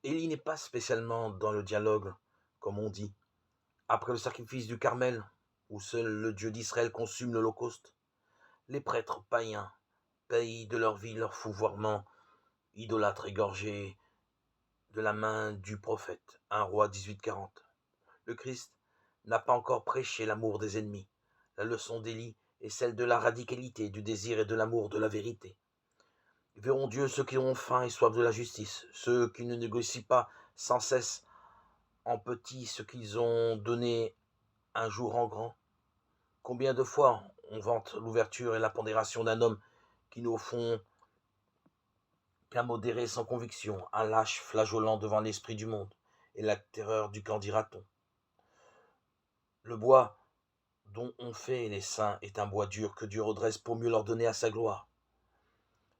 Élie n'est pas spécialement dans le dialogue, comme on dit. Après le sacrifice du Carmel, où seul le Dieu d'Israël consume l'Holocauste, les prêtres païens payent de leur vie leur fouvoirement idolâtre égorgé de la main du prophète. 1 Roi 18:40. Le Christ n'a pas encore prêché l'amour des ennemis. La leçon d'Élie est celle de la radicalité, du désir et de l'amour de la vérité. Ils verront Dieu ceux qui ont faim et soif de la justice, ceux qui ne négocient pas sans cesse en petit ce qu'ils ont donné un jour en grand. Combien de fois on vante l'ouverture et la pondération d'un homme qui n'au fond qu'un modéré sans conviction, un lâche flageolant devant l'esprit du monde et la terreur du qu'en dira-t-on. Le bois dont on fait les saints est un bois dur que Dieu redresse pour mieux leur donner à sa gloire.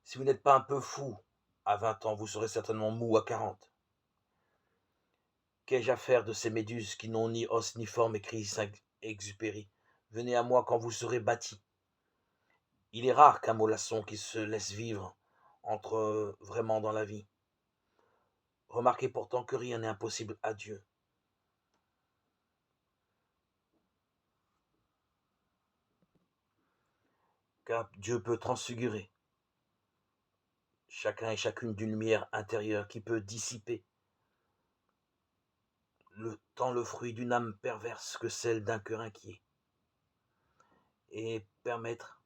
Si vous n'êtes pas un peu fou à 20 ans, vous serez certainement mou à 40. Qu'ai-je à faire de ces méduses qui n'ont ni os ni forme, écrit Saint-Exupéry. Venez à moi quand vous serez bâtis. Il est rare qu'un mollasson qui se laisse vivre entre vraiment dans la vie. Remarquez pourtant que rien n'est impossible à Dieu. Car Dieu peut transfigurer chacun et chacune d'une lumière intérieure qui peut dissiper tant le fruit d'une âme perverse que celle d'un cœur inquiet, et permettre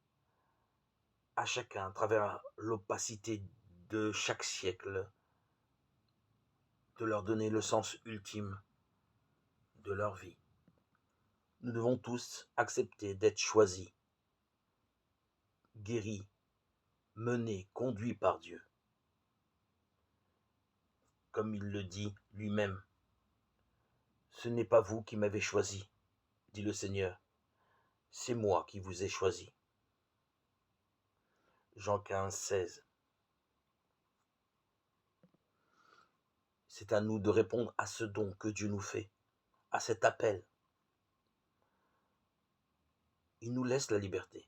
à chacun, à travers l'opacité de chaque siècle, de leur donner le sens ultime de leur vie. Nous devons tous accepter d'être choisis, guéris, menés, conduits par Dieu. Comme il le dit lui-même, « Ce n'est pas vous qui m'avez choisi, dit le Seigneur, c'est moi qui vous ai choisi. » Jean 15, 16. C'est à nous de répondre à ce don que Dieu nous fait, à cet appel. Il nous laisse la liberté.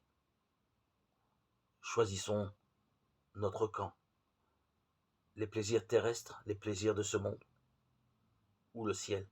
Choisissons notre camp, les plaisirs terrestres, les plaisirs de ce monde, ou le ciel.